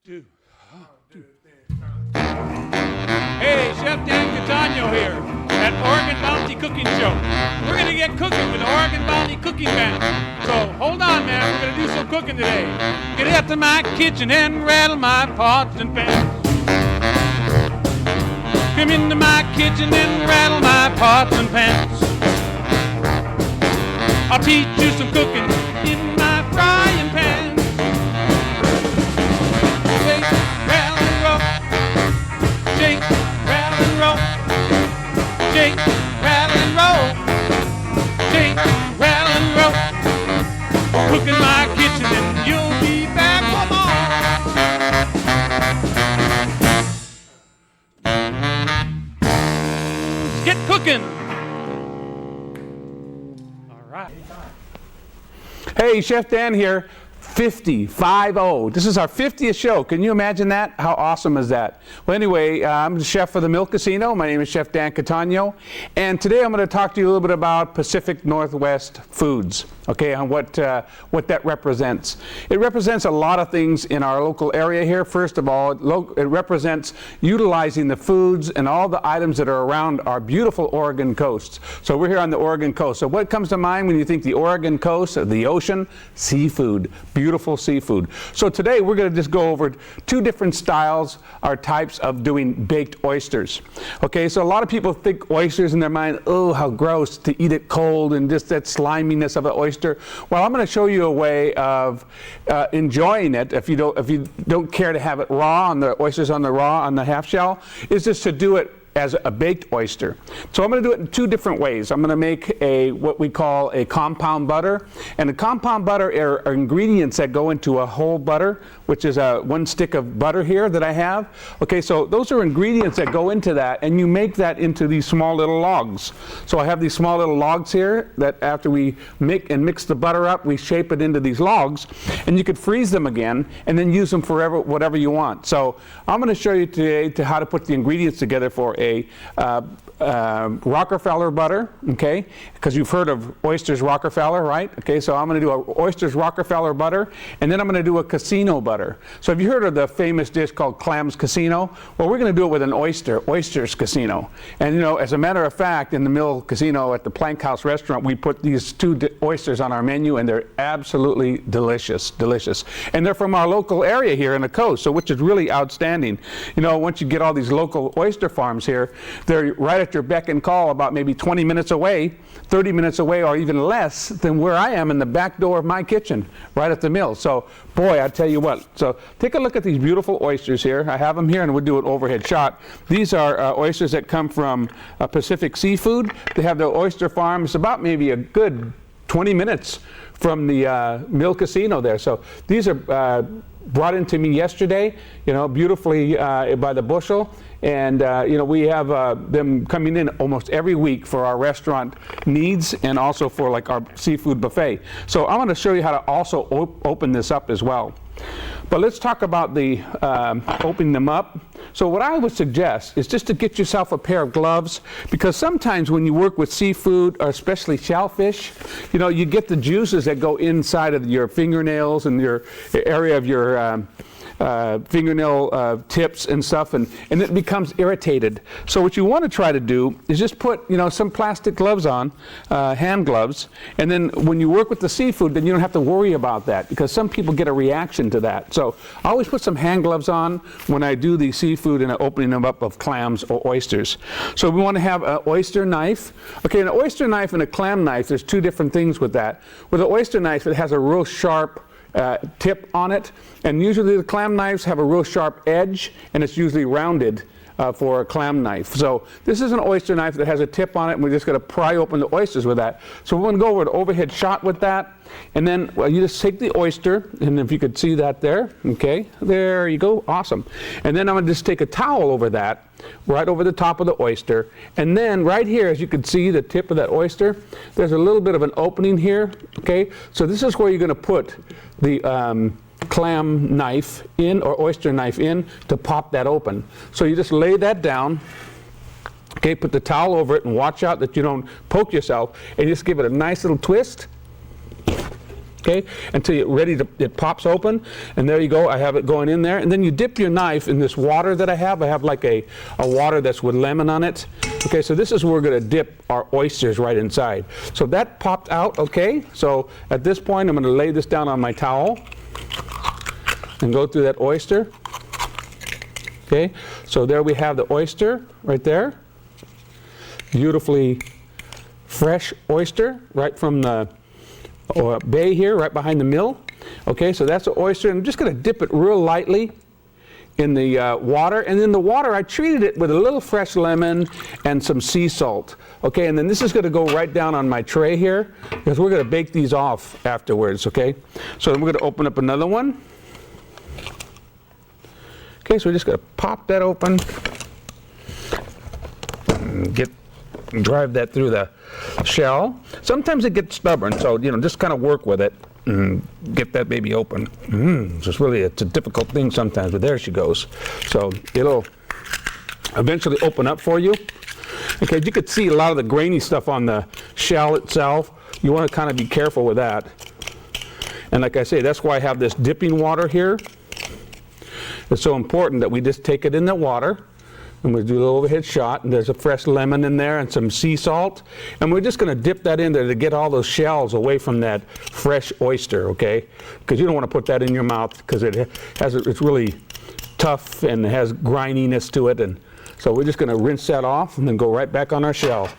do. Hey, Chef Dan Catanio here at Oregon Bounty Cooking Show. We're going to get cooking with the Oregon Bounty Cooking Band. So hold on, man. We're going to do some cooking today. Get out to my kitchen and rattle my pots and pans. Come into my kitchen and rattle my pots and pans. I'll teach you some cooking in my frying pan. Shake, rattle, and roll. Shake, rattle, and roll. Shake, rattle, and roll. Shake, rattle, and roll. Cook in my kitchen and you'll be back for more. Let's get cooking. Hey, Chef Dan here, 50. This is our 50th show. Can you imagine that? How awesome is that? Well, anyway, I'm the chef for the Mill Casino. My name is Chef Dan Catanio. And today I'm going to talk to you a little bit about Pacific Northwest foods, okay, and what that represents. It represents a lot of things in our local area here. First of all, it represents utilizing the foods and all the items that are around our beautiful Oregon coast. So we're here on the Oregon coast. So what comes to mind when you think the Oregon coast, the ocean? Seafood, beautiful seafood. So today we're going to just go over two different styles or types of doing baked oysters. Okay, so a lot of people think oysters in their mind, oh, how gross to eat it cold and just that sliminess of an oyster. Well, I'm going to show you a way of enjoying it if you don't care to have it raw, on the oysters on the half shell, is just to do it as a baked oyster. So I'm going to do it in two different ways. I'm going to make what we call a compound butter. And a compound butter are ingredients that go into a whole butter, which is one stick of butter here that I have. Okay, so those are ingredients that go into that, and you make that into these small little logs. So I have these small little logs here that after we make and mix the butter up, we shape it into these logs, and you could freeze them again and then use them forever, whatever you want. So I'm going to show you today how to put the ingredients together for a Rockefeller butter, okay, because you've heard of oysters Rockefeller, right? Okay, so I'm going to do a oysters Rockefeller butter, and then I'm going to do a casino butter. So have you heard of the famous dish called clams casino? Well, we're going to do it with an oysters casino. And you know, as a matter of fact, in the Mill Casino at the Plank House restaurant, we put these two oysters on our menu, and they're absolutely delicious. And they're from our local area here in the coast, so which is really outstanding. You know, once you get all these local oyster farms here, they're right at your beck and call, about maybe 20 minutes away, 30 minutes away, or even less than where I am in the back door of my kitchen, right at the mill. So, boy, I tell you what. So, take a look at these beautiful oysters here. I have them here, and we'll do an overhead shot. These are oysters that come from Pacific Seafood. They have their oyster farm. It's about maybe a good 20 minutes from the Mill Casino there. So, these are brought into me yesterday, you know, beautifully by the bushel. And you know, we have them coming in almost every week for our restaurant needs and also for like our seafood buffet. So I'm going to show you how to also open this up as well. But let's talk about the opening them up. So what I would suggest is just to get yourself a pair of gloves, because sometimes when you work with seafood, or especially shellfish, you know, you get the juices that go inside of your fingernails and your area of your fingernail tips and stuff, and it becomes irritated. So what you want to try to do is just put, you know, some plastic gloves on, hand gloves, and then when you work with the seafood, then you don't have to worry about that, because some people get a reaction to that. So I always put some hand gloves on when I do the seafood and opening them up of clams or oysters. So we want to have an oyster knife. Okay, an oyster knife and a clam knife, there's two different things with that. With an oyster knife, it has a real sharp tip on it, and usually the clam knives have a real sharp edge, and it's usually rounded for a clam knife. So this is an oyster knife that has a tip on it, and we're just going to pry open the oysters with that. So we're going to go over an overhead shot with that, and then you just take the oyster, and if you could see that there, okay, there you go, awesome. And then I'm going to just take a towel over that, right over the top of the oyster, and then right here, as you can see the tip of that oyster, there's a little bit of an opening here, okay? So this is where you're going to put the clam knife in, or oyster knife in, to pop that open. So you just lay that down, okay, put the towel over it, and watch out that you don't poke yourself, and just give it a nice little twist, okay, until you're ready to, it pops open, and there you go, I have it going in there, and then you dip your knife in this water that I have like a water that's with lemon on it, okay, so this is where we're going to dip our oysters right inside. So that popped out, okay, so at this point I'm going to lay this down on my towel and go through that oyster, okay, so there we have the oyster right there, beautifully fresh oyster right from the bay here, right behind the mill. Okay, so that's the oyster. I'm just going to dip it real lightly in the water, and in the water I treated it with a little fresh lemon and some sea salt. Okay, and then this is going to go right down on my tray here, because we're going to bake these off afterwards. Okay, so then we're going to open up another one. Okay, so we're just going to pop that open and drive that through the shell. Sometimes it gets stubborn, so just kind of work with it and get that baby open. It's a difficult thing sometimes, but there she goes. So it'll eventually open up for you. Okay, you could see a lot of the grainy stuff on the shell itself. You want to kind of be careful with that. And like I say, that's why I have this dipping water here. It's so important that we just take it in the water, and we'll do a little overhead shot, and there's a fresh lemon in there and some sea salt, and we're just going to dip that in there to get all those shells away from that fresh oyster, okay? Because you don't want to put that in your mouth, because it's really tough and it has grininess to it, and so we're just going to rinse that off and then go right back on our shell.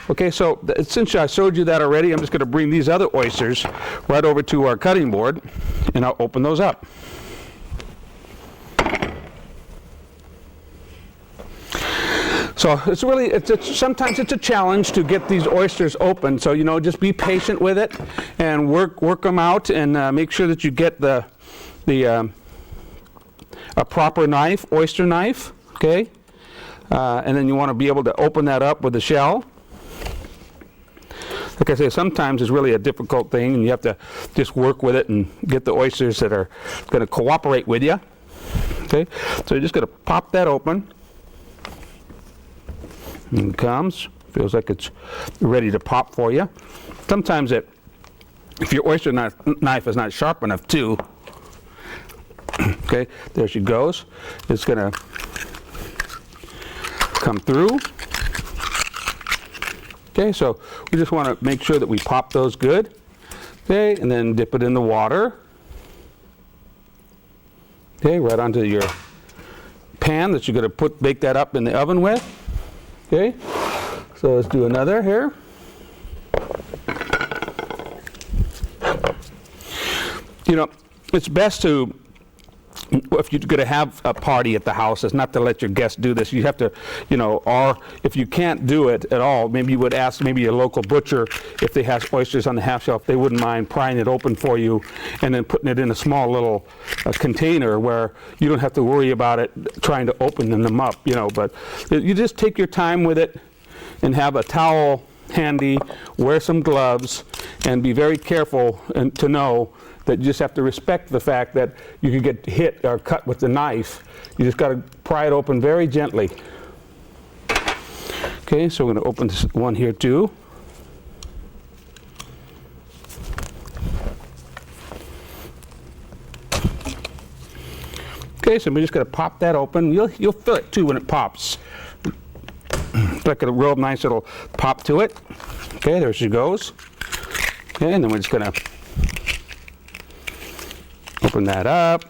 Okay, so since I showed you that already, I'm just going to bring these other oysters right over to our cutting board, and I'll open those up. So sometimes it's a challenge to get these oysters open. So just be patient with it and work them out, and make sure that you get a proper knife, oyster knife, okay? And then you want to be able to open that up with the shell. Like I say, sometimes it's really a difficult thing, and you have to just work with it and get the oysters that are going to cooperate with you. Okay, so you're just going to pop that open. And it comes. Feels like it's ready to pop for you. Sometimes if your oyster knife is not sharp enough too, okay, there she goes. It's going to come through. Okay, so we just want to make sure that we pop those good. Okay, and then dip it in the water. Okay, right onto your pan that you're going to bake that up in the oven with. Okay, so let's do another here. It's best to, if you're going to have a party at the house, is not to let your guests do this. You have to, or if you can't do it at all, maybe you would ask maybe a local butcher if they have oysters on the half shell, if they wouldn't mind prying it open for you and then putting it in a small little container where you don't have to worry about it trying to open them up, but you just take your time with it and have a towel handy, wear some gloves, and be very careful and to know that you just have to respect the fact that you could get hit or cut with the knife. You just got to pry it open very gently. Okay, so we're going to open this one here too. Okay, so we're just going to pop that open. You'll feel it too when it pops. It's like a real nice little pop to it. Okay, there she goes. Okay, and then we're just going to open that up.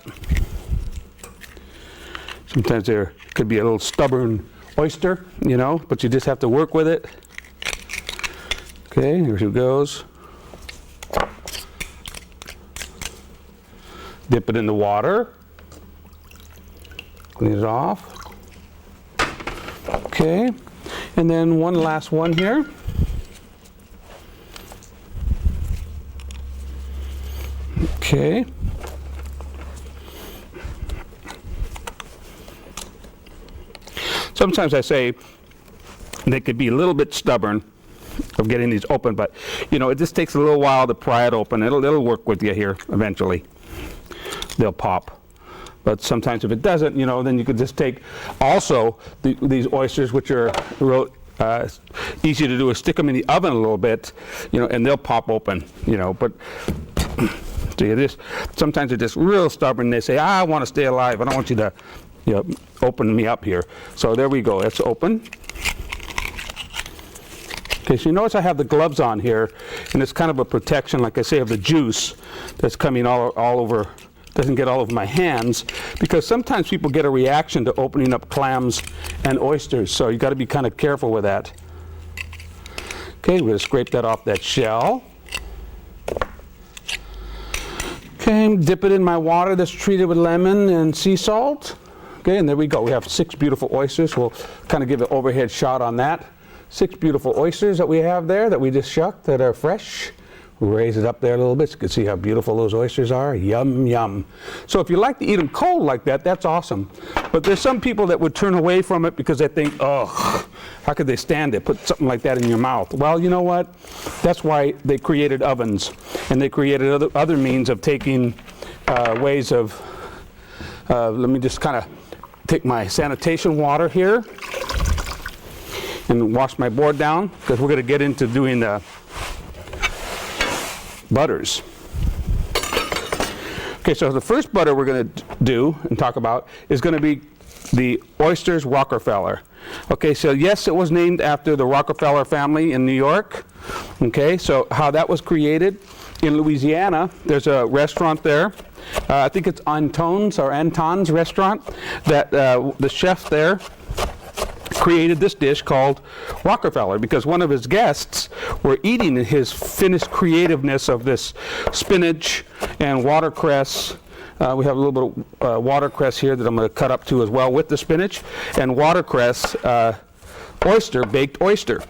Sometimes there could be a little stubborn oyster, but you just have to work with it. Okay, here she goes. Dip it in the water. Clean it off. Okay, and then one last one here. Okay. Sometimes I say they could be a little bit stubborn of getting these open, but it just takes a little while to pry it open. It'll work with you here eventually. They'll pop. But sometimes if it doesn't, then you could just take also these oysters, which are real easy to do, is stick them in the oven a little bit, and they'll pop open, but See, sometimes they're just real stubborn. They say, I want to stay alive. I don't want you to, open me up here. So there we go. It's open. Okay, so you notice I have the gloves on here, and it's kind of a protection, like I say, of the juice that's coming all over. Doesn't get all over my hands, because sometimes people get a reaction to opening up clams and oysters. So you got to be kind of careful with that. Okay, we're going to scrape that off that shell. Okay, dip it in my water that's treated with lemon and sea salt. Okay, and there we go. We have 6 beautiful oysters. We'll kind of give an overhead shot on that. 6 beautiful oysters that we have there that we just shucked that are fresh. We'll raise it up there a little bit so you can see how beautiful those oysters are. Yum, yum. So if you like to eat them cold like that, that's awesome. But there's some people that would turn away from it because they think, oh, how could they stand it? Put something like that in your mouth. Well, you know what? That's why they created ovens. And they created other means of taking ways of, let me just kind of take my sanitation water here and wash my board down, because we're going to get into doing the butters. Okay, so the first butter we're going to do and talk about is going to be the Oysters Rockefeller. Okay, so yes, it was named after the Rockefeller family in New York. Okay, so how that was created in Louisiana, there's a restaurant there. I think it's Anton's restaurant, that the chef there created this dish called Rockefeller because one of his guests were eating his finished creativeness of this spinach and watercress. We have a little bit of watercress here that I'm going to cut up to as well with the spinach, and watercress baked oyster.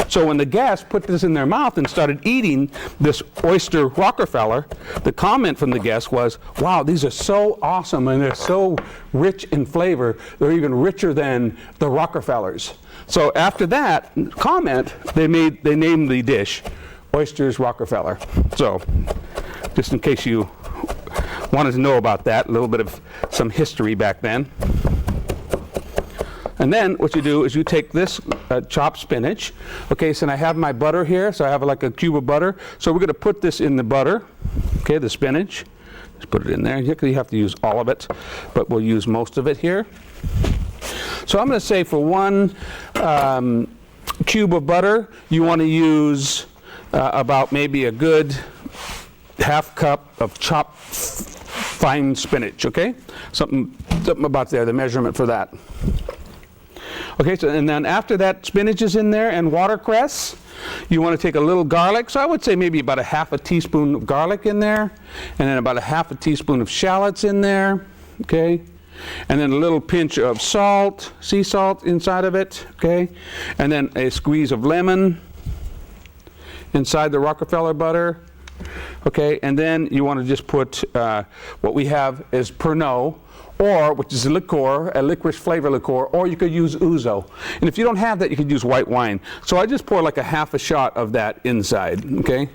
So when the guests put this in their mouth and started eating this oyster Rockefeller, the comment from the guests was, wow, these are so awesome and they're so rich in flavor. They're even richer than the Rockefellers. So after that comment, they named the dish Oysters Rockefeller. So just in case you wanted to know about that, a little bit of some history back then. And then what you do is you take this chopped spinach. Okay, so I have my butter here, so I have like a cube of butter. So we're going to put this in the butter, okay, the spinach. Just put it in there. You have to use all of it, but we'll use most of it here. So I'm going to say for 1 cube of butter, you want to use about maybe a good ½ cup of chopped fine spinach, okay? Something about there, the measurement for that. Okay, so and then after that spinach is in there and watercress, you want to take a little garlic. So I would say maybe about a ½ teaspoon of garlic in there, and then about a ½ teaspoon of shallots in there, okay? And then a little pinch of salt, sea salt inside of it, okay? And then a squeeze of lemon inside the Rockefeller butter, okay? And then you want to just put what we have is Pernod, or which is a liqueur, a licorice flavor liqueur, or you could use ouzo. And if you don't have that, you could use white wine. So I just pour like a ½ shot of that inside, okay?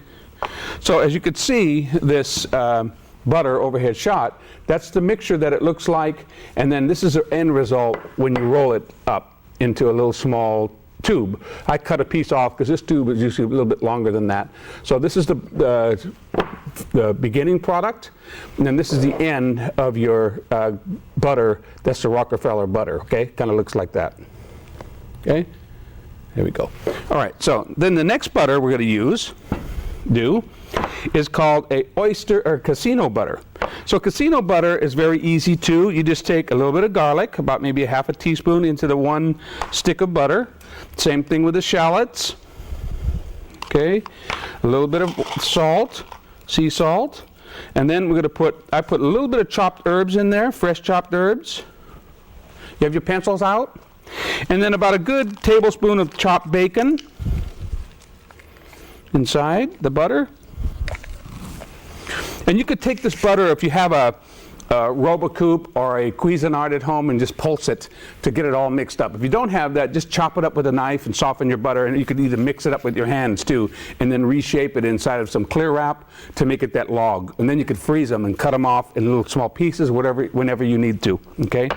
So as you could see, this butter overhead shot, that's the mixture that it looks like, and then this is the end result when you roll it up into a little small tube. I cut a piece off because this tube is usually a little bit longer than that. So this is the beginning product, and then this is the end of your butter. That's the Rockefeller butter, okay? Kind of looks like that, okay? There we go. All right, so then the next butter we're going to is called a oyster or casino butter. So casino butter is very easy too. You just take a little bit of garlic, about maybe a ½ teaspoon into the 1 stick of butter. Same thing with the shallots. Okay, a little bit of salt, sea salt, and then we're going to I put a little bit of chopped herbs in there, fresh chopped herbs. You have your pencils out? And then about a good tablespoon of chopped bacon inside the butter. And you could take this butter if you have a Robocoupe or a Cuisinart at home and just pulse it to get it all mixed up. If you don't have that, just chop it up with a knife and soften your butter, and you could either mix it up with your hands too, and then reshape it inside of some clear wrap to make it that log. And then you could freeze them and cut them off in little small pieces, whenever you need to, okay?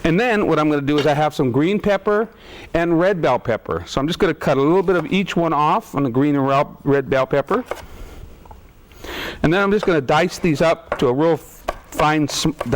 And then what I'm going to do is I have some green pepper and red bell pepper. So I'm just going to cut a little bit of each one off on the green and red bell pepper. And then I'm just going to dice these up to a real fine dice.